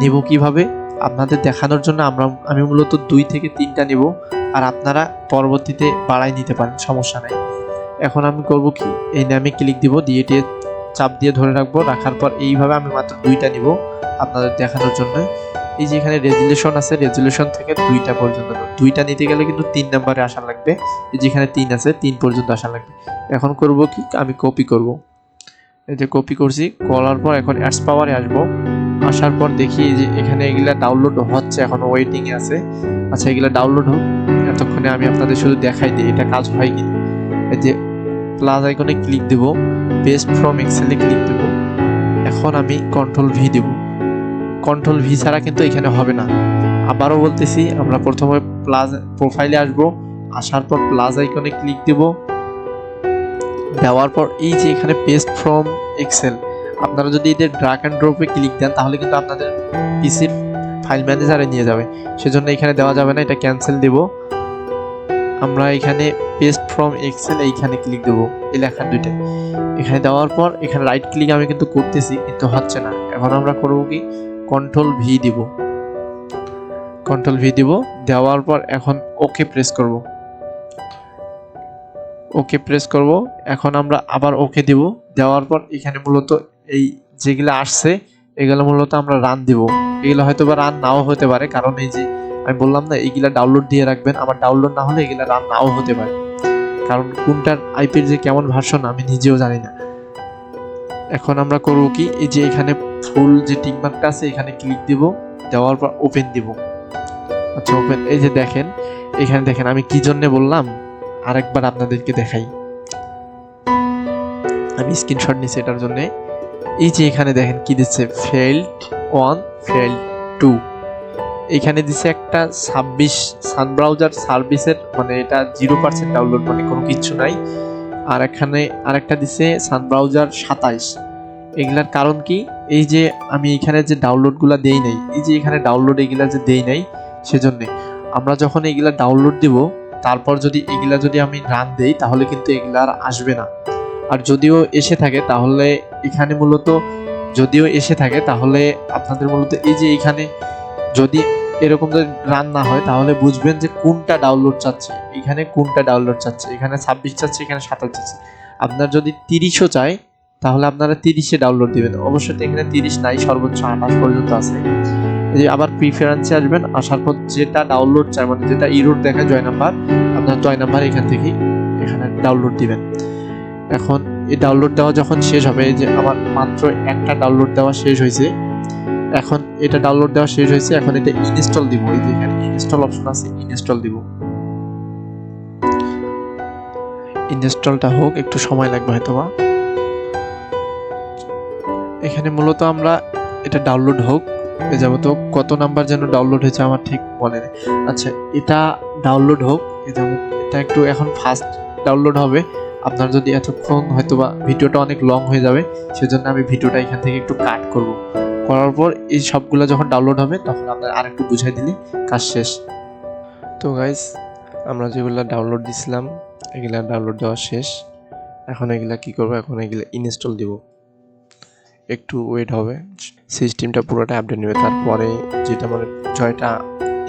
নিব কিভাবে আপনাদের দেখানোর জন্য আমি মূলত 2 থেকে 3টা নিব, আর আপনারা পরবর্তীতে বাড়াই নিতে পারেন, সমস্যা নাই। এখন আমি করব কি, এই নামে ক্লিক দিব, দিয়ে চাপ দিয়ে ধরে রাখবো, রাখার পর এইভাবে আমি মাত্র 2টা নিব আপনাদের দেখানোর জন্য। এই যে এখানে রেজুলেশন আছে, রেজুলেশন থেকে 2টা পর্যন্ত, 2টা নিতে গেলে কিন্তু 3 নম্বরে আসা লাগবে। এই যে এখানে 3 আছে, 3 পর্যন্ত আসা লাগবে। এখন করব কি, আমি কপি করব, এই যে কপি করছি, করার পর এখন অ্যাডস পাওয়ারে আসবো। আসার পর দেখি যে এখানে এগুলা ডাউনলোড হচ্ছে, এখনো ওয়েটিং এ আছে। আচ্ছা, এগুলা ডাউনলোড হোক, এতক্ষণে আমি আপনাদের শুধু দেখাই দিই এটা কাজ হয় কি। এই যে প্লাস আইকনে ক্লিক দেব, পেস্ট ফ্রম এক্সেলে ক্লিক দেব। এখন আমি কন্ট্রোল ভি দেব। কন্ট্রোল ভি ছাড়া কিন্তু এখানে হবে না। আবারও বলতেছি, আমরা প্রথমে প্লাস প্রোফাইলে আসবো, আসার পর প্লাস আইকনে ক্লিক দেব, দেওয়ার পর এই যে এখানে পেস্ট ফ্রম এক্সেল, আপনারা যদি এদের ড্র্যাগ অ্যান্ড ড্রপে ক্লিক দেন তাহলে কিন্তু আপনাদের পিসির ফাইল ম্যানেজারে নিয়ে যাবে, সেজন্য এখানে দেওয়া যাবে না, এটা ক্যান্সেল দেব। আমরা এখানে পেস্ট ফ্রম এক্সেল এইখানে ক্লিক দেব, এই লেখা দুইটা এখানে দেওয়ার পর এখানে রাইট ক্লিক আমি কিন্তু করতেছি কিন্তু হচ্ছে না। এখন আমরা করব কি, কন্ট্রোল ভি দিব, কন্ট্রোল ভি দিব, দেওয়ার পর এখন ওকে প্রেস করব, ওকে প্রেস করব। এখন আমরা আবার ওকে দিব, দেওয়ার পর এখানে মূলত এই যেগুলো আসছে এগুলো মূলত আমরা রান দিব। এগুলো হয়তো বা রান নাও হতে পারে, কারণ এই যে আমি বললাম না, এইগুলা ডাউনলোড দিয়ে রাখবেন, আমার ডাউনলোড না হলে এগুলা রান নাও হতে পারে, কারণ কোনটার আইপির যে কেমন ভার্সন আমি নিজেও জানি না। এখন আমরা করব কি, এই যে এখানে ফুল যে টিক মার্কটা আছে এখানে ক্লিক দিব, দেওয়ার পর ওপেন দিব। আচ্ছা, ওপেন, এই যে দেখেন এখানে দেখেন আমি কি জন্য বললাম, আরেকবার আপনাদেরকে দেখাই, আমি স্ক্রিনশট নিছি এটার জন্য। এই যে এখানে দেখেন কি দিচ্ছে, ফেইল্ড 1 ফেইল্ড 2, এখানে দিছে একটা 26 সান ব্রাউজার সার্ভিসের, মানে এটা 0% ডাউনলোড, মানে কোনো কিছু নাই। আর এখানে আরেকটা দিছে সান ব্রাউজার 27। এগুলার কারণ কি, এই যে আমি এখানে যে ডাউনলোডগুলো দেই নাই, এই যে এখানে ডাউনলোড এগুলা যে দেই নাই, সেজন্য আমরা যখন এগুলা ডাউনলোড দিব তারপর যদি এগুলা যদি আমি রান দেই তাহলে কিন্তু এগুলা আর আসবে না। আর যদিও এসে থাকে তাহলে এখানে মূলত, যদিও এসে থাকে তাহলে আপনাদের মূলত এই যে এখানে যদি এরকম যদি রান না হয় তাহলে বুঝবেন যে কোনটা ডাউনলোড চাচ্ছে, এখানে কোনটা ডাউনলোড চাচ্ছে, এখানে 26 চাচ্ছে, এখানে 27 চাচ্ছে। আপনার যদি 30ও চায় তাহলে আপনারা 30-এ ডাউনলোড দিবেন, অবশ্যই এখানে 30 নাই, সর্বোচ্চ 28 পর্যন্ত আছে। এই যে আবার প্রিফারেন্সে আসবেন, আসার পর যেটা ডাউনলোড চায়, মানে যেটা ইরোর দেখায় জয় নাম্বার, আপনার জয় নাম্বার এখান থেকে এখানে ডাউনলোড দিবেন। এখন এই ডাউনলোড দেওয়া যখন শেষ হবে, এই যে আমার মাত্র একটা ডাউনলোড দেওয়া শেষ হয়েছে, এখন এটা ডাউনলোড দেওয়া শেষ হয়েছে, এখন এটা ইনস্টল দিব, এই যে এখানে ইনস্টল অপশন আছে, ইনস্টল দিব। ইনস্টলটা হোক, একটু সময় লাগবে হয়তোবা। এখানে মূলত আমরা এটা ডাউনলোড হোক, এ যাবত কত নাম্বার যেন ডাউনলোড হয়েছে আমার ঠিক মনে নেই। আচ্ছা, এটা ডাউনলোড হোক, এটা একটু এখন ফাস্ট ডাউনলোড হবে। আপনার যদি এতক্ষণ হয়তোবা ভিডিওটা অনেক লং হয়ে যাবে, সেজন্য আমি ভিডিওটা এখান থেকে একটু কাট করব। করার পর এই সবগুলো যখন ডাউনলোড হবে তখন আপনার আরেকটু বুঝাই দিলে কাজ শেষ। তো গাইস, আমরা যেগুলো ডাউনলোড দিছিলাম এগুলা ডাউনলোড দেওয়া শেষ। এখন এগুলা কি করব, এখন এগুলা ইনস্টল দিব, একটু ওয়েট হবে, সিস্টেমটা পুরোটা আপডেট নেবে, তারপরে যেটা মানে জয়টা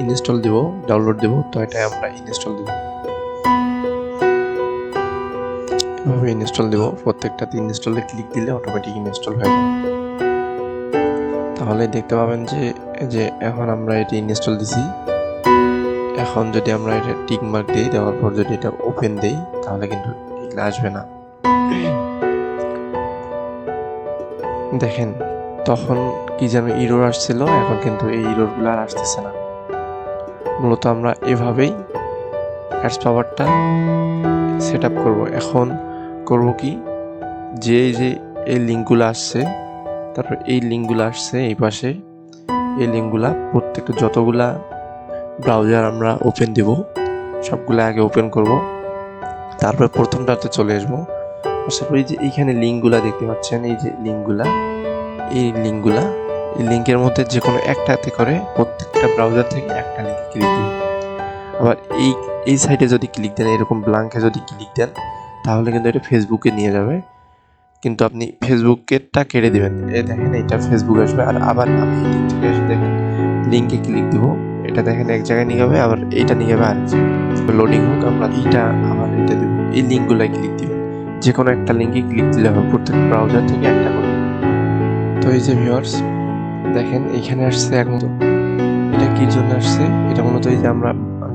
ইনস্টল দিব, ডাউনলোড দিব, তো এটা আমরা ইনস্টল দিব, এভাবে ইনস্টল দিব। প্রত্যেকটাতে ইনস্টলে ক্লিক দিলে অটোমেটিক ইনস্টল হয়ে যাবে। তো তাহলে দেখতে পাবেন যে এখন আমরা এটি ইনস্টল দিছি। এখন যদি আমরা এটা টিক মার্ক দিই, দেওয়ার পর যদি এটা ওপেন দেই তাহলে কিন্তু এগুলো আসবে না। দেখেন তখন কি যেন ইরর আসছিল, এখন কিন্তু এই ইররগুলো আর আসতেছে না। মূলত আমরা এভাবেই অ্যাডস পাওয়ারটা সেট আপ করবো। এখন করব কি, যে এই লিঙ্কগুলো আসছে, তারপর এই লিঙ্কগুলো আসছে এই পাশে, এই লিঙ্কগুলা প্রত্যেকটা যতগুলা ব্রাউজার আমরা ওপেন দেব সবগুলো আগে ওপেন করব। তারপর প্রথমটাতে চলে আসবো। আশা করি যে এইখানে লিঙ্কগুলা দেখতে পাচ্ছেন, এই যে এই লিঙ্কের মধ্যে যে কোনো একটাতে করে প্রত্যেকটা ব্রাউজার থেকে একটা লিঙ্কে ক্লিক দিন। আবার এই সাইটে যদি ক্লিক দেন, এরকম ব্ল্যাঙ্কে যদি ক্লিক দেন তাহলে কিন্তু এটা ফেসবুকে নিয়ে যাবে, কিন্তু আপনি ফেসবুকেরটা কেটে দেবেন। দেখেন এটা ফেসবুক আসবে। আর আবার আমি এই দিক থেকে এসে দেখেন লিঙ্কে ক্লিক দিব, এটা দেখেন এক জায়গায় নিয়ে যাবে, আবার এইটা নিয়ে যাবে আরেক জায়গায়। লোডিং হোক, আমরা এইটা আবার এটা দেবো। এই লিঙ্কগুলোয় ক্লিক দিবেন, যে কোনো একটা লিঙ্কে ক্লিক দিলে হবে, প্রত্যেক ব্রাউজার থেকে একটা করে। তো এই যে ভিউয়ার্স দেখেন এইখানে আসছে। এখন এটা কির জন্য আসছে, এটা মূলত এই যে আমি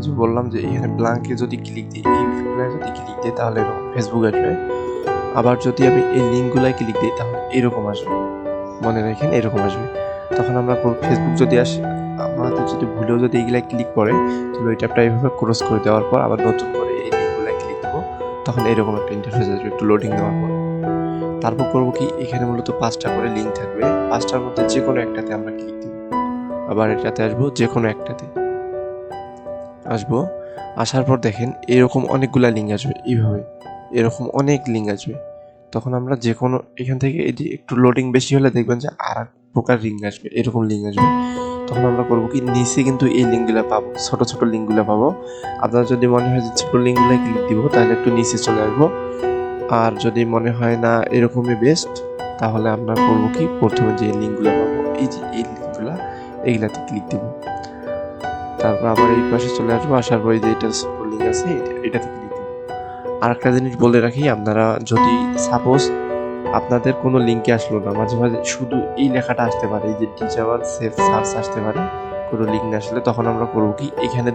যে বললাম যে এখানে ব্ল্যাঙ্কে যদি ক্লিক দিই, এই ভিউগুলোয় যদি ক্লিক দিই তাহলে এরকম ফেসবুক আসবে। আবার যদি আমি এই লিঙ্কগুলোয় ক্লিক দিই তাহলে এরকম আসবে, মনে রাখেন এরকম আসবে। তখন আমরা ফেসবুক যদি আসে, আমাদের যদি ভুলেও যদি এইগুলায় ক্লিক করে তাহলে ওই ট্যাবটা এইভাবে ক্রস করে দেওয়ার পর আবার নতুন করে এই লিঙ্কগুলোয় ক্লিক দেবো, তখন এরকম একটা ইন্টারফেস আসবে একটু লোডিং দেওয়ার পর। তারপর করবো কি, এখানে মূলত 5টা করে লিঙ্ক থাকবে, 5টার মধ্যে যে কোনো একটাতে আমরা ক্লিক দেবো। আবার এটাতে আসবো, যে কোনো একটাতে আসবো। আসার পর দেখেন এরকম অনেকগুলা লিঙ্ক আসবে, এইভাবে এরকম অনেক লিঙ্ক আসবে। তখন আমরা যে কোনো এখান থেকে এটি একটু লোডিং বেশি হলে দেখবেন যে আর এক প্রকার লিঙ্ক আসবে, এরকম লিঙ্ক আসবে। তখন আমরা করবো কি, নিচে কিন্তু এই লিঙ্কগুলো পাবো, ছোট ছোট লিঙ্কগুলো পাবো। আপনার যদি মনে হয় যে ছোট লিঙ্কগুলো ক্লিক দিব তাহলে একটু নিচে চলে আসবো। আর যদি মনে হয় না এরকমই বেস্ট, তাহলে আমরা করবো কি, প্রথমে যে লিঙ্কগুলো পাবো এই যে এই লিঙ্কগুলো, এইগুলাতে ক্লিক দিব। তারপর আবার এই পাশে চলে আসবো, আসার পরে যে এটা লিঙ্ক আছে এটাতে ক্লিক দিব। আর একটা জিনিস বলে রাখি, আপনারা যদি সাপোজ আপনাদের কোনো লিঙ্কে আসলো না, মাঝে মাঝে শুধু এই লেখাটা আসতে পারে, এই যে ডিসেবল সেভ সার্চ আসতে পারে কোনো লিঙ্ক না আসলে, তখন আমরা করবো কি, এখানে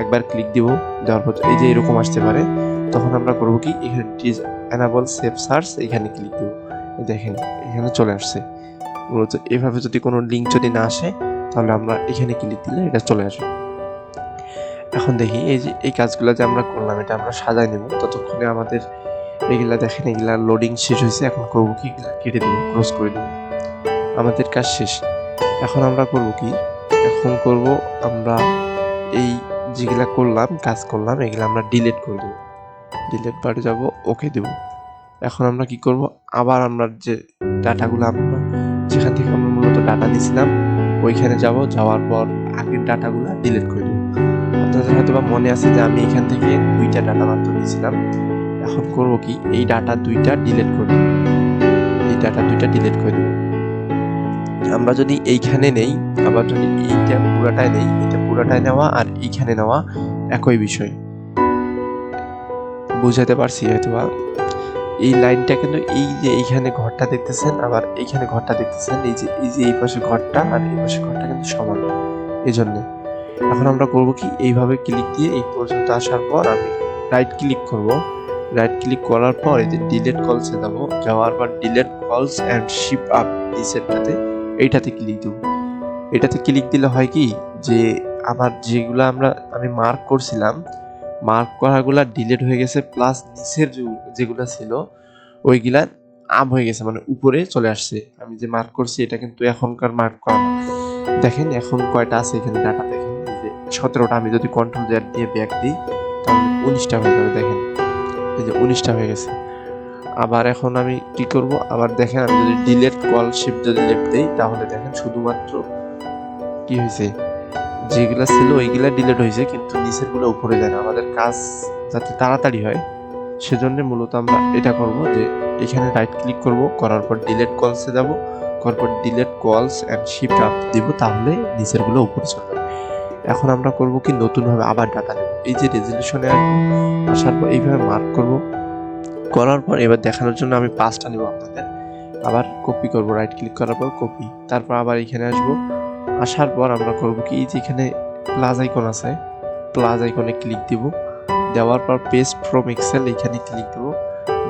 একবার ক্লিক দিব, দেওয়ার পর এই যে এরকম আসতে পারে, তখন আমরা করবো কি, এখানে এনাবল সেভ সার্চ এখানে ক্লিক দিব। দেখেন এখানে চলে আসছে। মূলত এভাবে যদি কোনো লিঙ্ক যদি না আসে তাহলে আমরা এখানে ক্লিক দিলে এটা চলে আসবে। এখন দেখি এই যে এই কাজগুলো যে আমরা করলাম, এটা আমরা সাজাই নেব। ততক্ষণে আমাদের এগুলা দেখেন, এগুলা লোডিং শেষ হয়েছে। এখন করবো কি, এগুলা কেটে দেবো, ক্লোজ করে দেবো, আমাদের কাজ শেষ। এখন আমরা করবো কি, এখন করব আমরা এই যেগুলা করলাম, কাজ করলাম, এগুলা আমরা ডিলিট করে দেবো। ডিলিট বারে যাব, ওকে দেব। এখন আমরা কি করব, আবার আমরা যে ডাটাগুলো আমরা যেখান থেকে আমরা মূলত ডাটা নিয়েছিলাম ওইখানে যাব, যাওয়ার পর আগের ডাটাগুলো ডিলিট করে দেবো। আপনাদের হয়তো বা মনে আছে যে আমি এখান থেকে 2টা ডাটা মাত্র নিয়েছিলাম। এখন করবো কি, এই ডাটা 2টা ডিলিট করে দেবো, এই ডাটা 2টা ডিলিট করে দেবো। আমরা যদি এইখানে নেই, আবার যদি এইটা পুরাটাই নেই, এটা পুরাটাই নেওয়া আর এইখানে নেওয়া একই বিষয়, বুঝাতে পারছি হয়তো বা। এই লাইনটা কিন্তু এই যে এইখানে ঘরটা দেখতেছেন, আবার এইখানে ঘরটা দেখতেছেন, এই যে এই পাশে ঘরটা আর এই পাশে ঘরটা কিন্তু সমান, এই জন্যে। এখন আমরা করব কি, এইভাবে ক্লিক দিয়ে এই পর্যন্ত আসার পর আমি রাইট ক্লিক করব। রাইট ক্লিক করার পর এই যে ডিলিট কলসে যাবো, যাওয়ার পর ডিলিট কলস অ্যান্ড শিপ আপ নিচেরটাতে, এইটাতে ক্লিক দেবো। এটাতে ক্লিক দিলে হয় কি, যে আমার যেগুলো আমি মার্ক করছিলাম, মার্ক করাগুলা ডিলিট হয়ে গেছে, প্লাস নিচের যেগুলো ছিল ওইগুলা আপ হয়ে গেছে, মানে উপরে চলে আসছে। আমি যে মার্ক করছি এটা কিন্তু এখনকার মার্ক করা না। দেখেন এখন কয়টা আছে এখানে ডাটা, দেখেন এই যে 17টা। আমি যদি কন্ট্রোল জেড দিয়ে ব্যাক দিই তাহলে 19টা হয়ে যাবে, দেখেন এই যে 19টা হয়ে গেছে। আবার এখন আমি কি করব, আবার দেখেন আমি যদি ডিলিট কল শিফট যদি লেফট দিই তাহলে দেখেন শুধুমাত্র কি হয়েছে, যেগুলা ছিল ওইগুলা ডিলিট হয়েছে, কিন্তু নিচেরগুলো উপরে যায় না। আমাদের কাজ যাতে তাড়াতাড়ি হয় সেজন্য মূলত আমরা এটা করব, যে এখানে রাইট ক্লিক করব, করার পর ডিলিট কলসে যাব, করার পর ডিলিট কলস অ্যান্ড শিফট আপ দিব, তাহলে নিচেরগুলো উপরে চলে যাবে। এখন আমরা করব কি, নতুনভাবে আবার ডাটা নেব, এই যে রেজলিউশনে আসবো, আসার পর এইভাবে মার্ক করব, করার পর এবার দেখানোর জন্য আমি 5টা নেব আপনাদের। আবার কপি করব, রাইট ক্লিক করার পর কপি, তারপর আবার এখানে আসব। আসার পর আমরা করব কি, যে এখানে প্লাস আইকন আছে, প্লাস আইকনে ক্লিক দিব, দেওয়ার পর পেস্ট ফ্রম এক্সেল এখানে ক্লিক দেব,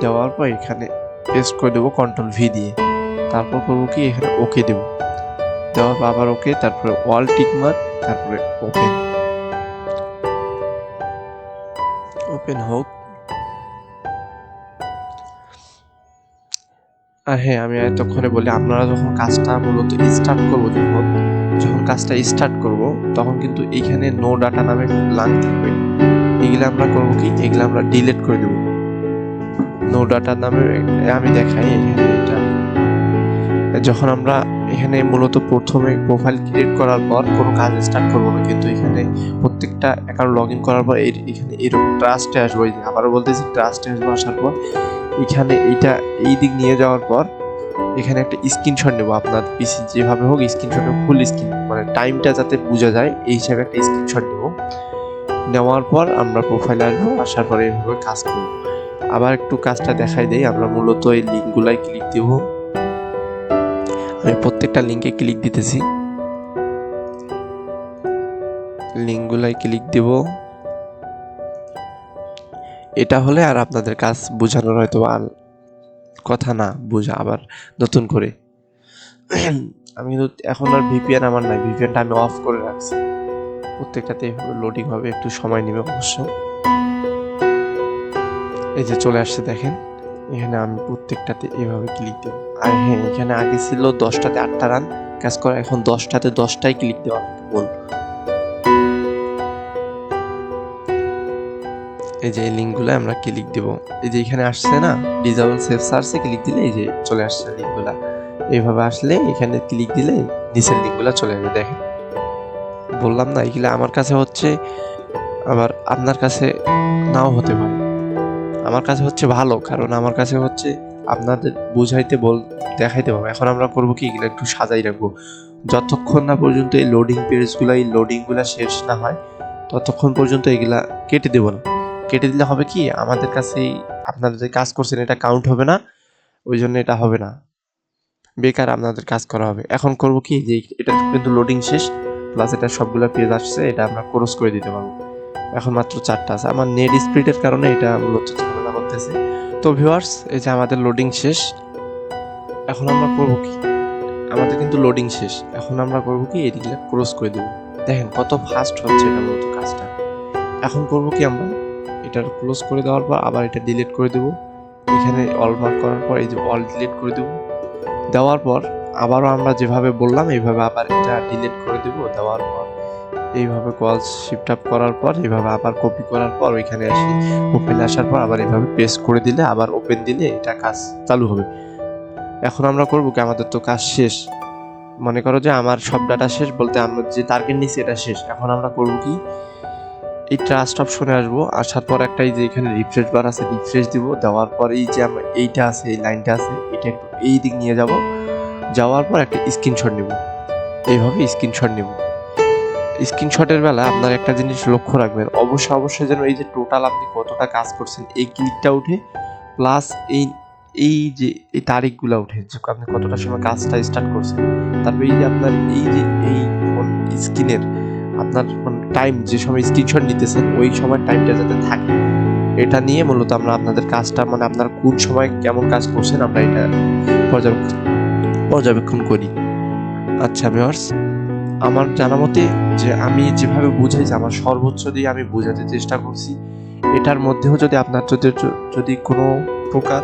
দেওয়ার পর এখানে পেস্ট করে দেবো কন্ট্রোল ভি দিয়ে। তারপর করবো কি, এখানে ওকে দেব, দেওয়ার পর আবার ওকে, তারপরে ওয়াল টিক মার্ক, তারপরে ওপেন, ওপেন হোক। আর হ্যাঁ, আমি এতক্ষণে বলি, আপনারা যখন কাজটা মূলত স্টার্ট করবো, যখন কাজটা স্টার্ট করব, তখন কিন্তু এইখানে নো ডাটা নামে ব্ল্যাঙ্ক থাকবে। এগুলো আমরা করবো কি, এগুলো আমরা ডিলিট করে দেবো। নো ডাটা নামে আমি দেখাই এখানে, এটা যখন আমরা এখানে মূলত প্রথমে প্রোফাইল ক্রিয়েট করার পর কোনো কাজ স্টার্ট করবো না, কিন্তু এখানে প্রত্যেকটা অ্যাকাউন্ট লগ ইন করার পর এখানে এরকম ট্রাস্টে আসবো। আবারও বলতেছি, ট্রাস্টে আসবো, আসার পর এখানে এইটা এই দিক নিয়ে যাওয়ার পর এখানে একটা স্ক্রিনশট নেবো, আপনার পিসি যেভাবে হোক স্ক্রিনশট, ফুল স্ক্রিন, মানে টাইমটা যাতে বোঝা যায় এই হিসাবে একটা স্ক্রিনশট নেবো। নেওয়ার পর আমরা প্রোফাইলে আসবো, আসার পরে এইভাবে কাজ করবো। আবার একটু কাজটা দেখাই দেই। আমরা মূলত এই লিঙ্কগুলাই ক্লিক দিব, আমি প্রত্যেকটা লিঙ্কে ক্লিক দিতেছি, লিঙ্কগুলাই ক্লিক দিব। এটা হলে আর আপনাদের কাজ বোঝানোর হয়তো আর কথা না, বোঝা আবার নতুন করে। আমি কিন্তু এখন আর ভিপিএন আমার নাই, ভিপিএনটা আমি অফ করে রাখছি। প্রত্যেকটাতে এইভাবে লোডিং হবে, একটু সময় নেবে অবশ্য। এই যে চলে আসছে দেখেন, এখানে আমি প্রত্যেকটাতে এইভাবে ক্লিক দেব। আর হ্যাঁ, এখানে আগে ছিল 10টাতে 8টা রান কাজ করা, এখন 10টাতে 10টাই ক্লিক দেওয়া বল। এই যে এই লিঙ্কগুলো আমরা ক্লিক দেব, এই যে এখানে আসছে না ডিজেবল সেভ সার্চে ক্লিক দিলে এই যে চলে আসছে লিঙ্কগুলা। এইভাবে আসলে এখানে ক্লিক দিলে নিচের লিঙ্কগুলো চলে যাবে। দেখেন, বললাম না, এগুলো আমার কাছে হচ্ছে, আবার আপনার কাছে নাও হতে পারে। আমার কাছে হচ্ছে ভালো, কারণ আমার কাছে হচ্ছে আপনাদের বুঝাইতে দেখাইতে পারবো। এখন আমরা করবো কি, এগুলো একটু সাজাই রাখবো, যতক্ষণ না পর্যন্ত এই লোডিং পেজগুলো, এই লোডিংগুলো শেষ না হয় ততক্ষণ পর্যন্ত এগুলা কেটে দেবো না। কেটে দিলে হবে কি, আমাদের কাছে আপনারা যে কাজ করছেন এটা কাউন্ট হবে না, ওই জন্য এটা হবে না, বেকার আপনাদের কাজ করা হবে। এখন করব কি, যে এটা কিন্তু লোডিং শেষ, প্লাস এটা সবগুলো পেজ আসছে, এটা আমরা ক্রস করে দিতে পারবো। এখন মাত্র 4টা আছে, আমার নেট স্পিডের কারণে এটা মূলত ঝামেলা করতেছে। তো ভিউয়ার্স, এই যে আমাদের লোডিং শেষ। এখন আমরা করব কি, আমাদের কিন্তু লোডিং শেষ, এখন আমরা করব কি, এদিকে ক্রস করে দেবো। দেখেন কত ফাস্ট হচ্ছে এটা মূলত কাজটা। এখন করব কি, আমরা এটা ক্লোজ করে দেওয়ার পর আবার এটা ডিলিট করে দেবো। এখানে অল মার্ক করার পর এই যে অল ডিলিট করে দেবো। দেওয়ার পর আবারও আমরা যেভাবে বললাম এইভাবে আবার এটা ডিলিট করে দেবো। দেওয়ার পর এইভাবে কল শিফট আপ করার পর এইভাবে আবার কপি করার পর ওইখানে আসি, ওপেনে আসার পর আবার এইভাবে পেস্ট করে দিলে, আবার ওপেন দিলে এটা কাজ চালু হবে। এখন আমরা করবো কি, আমাদের তো কাজ শেষ, মনে করো যে আমার সব ডাটা শেষ, বলতে আমরা যে টার্গেট নিচ্ছি এটা শেষ। এখন আমরা করবো কি, এই ট্রাস্ট অপশনে আসবো, আসার পর একটা এই যে এখানে রিফ্রেশ বার আছে, রিফ্রেশ দিব। দেওয়ার পর এই যে আমরা এইটা আছে, এই লাইনটা আছে, এটা একটু এই দিক নিয়ে যাব, যাওয়ার পর একটা স্ক্রিনশট নেব, এইভাবে স্ক্রিনশট নেব। স্ক্রিনশটের বেলা আপনার একটা জিনিস লক্ষ্য রাখবেন, অবশ্যই যেন এই যে টোটাল আপনি কতটা কাজ করছেন এই ক্লিকটা উঠে, প্লাস এই যে এই তারিখগুলো উঠে, যে আপনি কতটা সময় কাজটা স্টার্ট করছেন। তারপরে এই যে আপনার এই যে এই ফোন স্ক্রিনের আপনার টাইম, যে সময় স্ক্রিনশট নিতেছেন ওই সময় টাইমটা যাতে থাকে, এটা নিয়ে মূলত আমরা আপনাদের কাজটা, মানে আপনার কোন সময় কেমন কাজ করছেন আমরা এটা পর্যবেক্ষণ করি। আচ্ছা ভিউয়ার্স, আমার জানা মতে যে আমি যেভাবে বুঝাইছি, আমার সর্বোচ্চ দিয়ে আমি বোঝাতে চেষ্টা করছি। এটার মধ্যেও যদি আপনার যদি কোনো প্রকার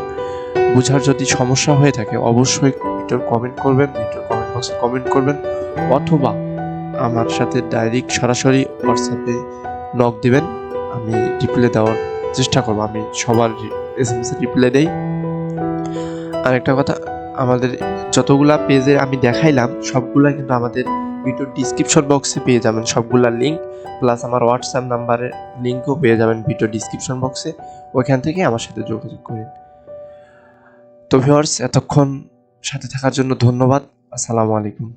বোঝার যদি সমস্যা হয়ে থাকে, অবশ্যই ভিডিওর কমেন্ট করবেন, ভিডিওর কমেন্ট বক্সে কমেন্ট করবেন, অথবা আমার সাথে ডাইরেক্ট সরাসরি হোয়াটসঅ্যাপে নক দিবেন, আমি রিপ্লাই দেওয়ার চেষ্টা করবো। আমি সবার SMS রিপ্লাই দেই। আর একটা কথা, আমাদের যতগুলা পেজে আমি দেখাইলাম সবগুলা কিন্তু আমাদের ভিডিও ডিসক্রিপশন বক্সে পেয়ে যাবেন, সবগুলা লিঙ্ক, প্লাস আমার হোয়াটসঅ্যাপ নাম্বারের লিঙ্কও পেয়ে যাবেন ভিডিও ডিসক্রিপশন বক্সে, ওইখান থেকে আমার সাথে যোগাযোগ করেন। তো ভিউয়ার্স, এতক্ষণ সাথে থাকার জন্য ধন্যবাদ। আসসালামু আলাইকুম।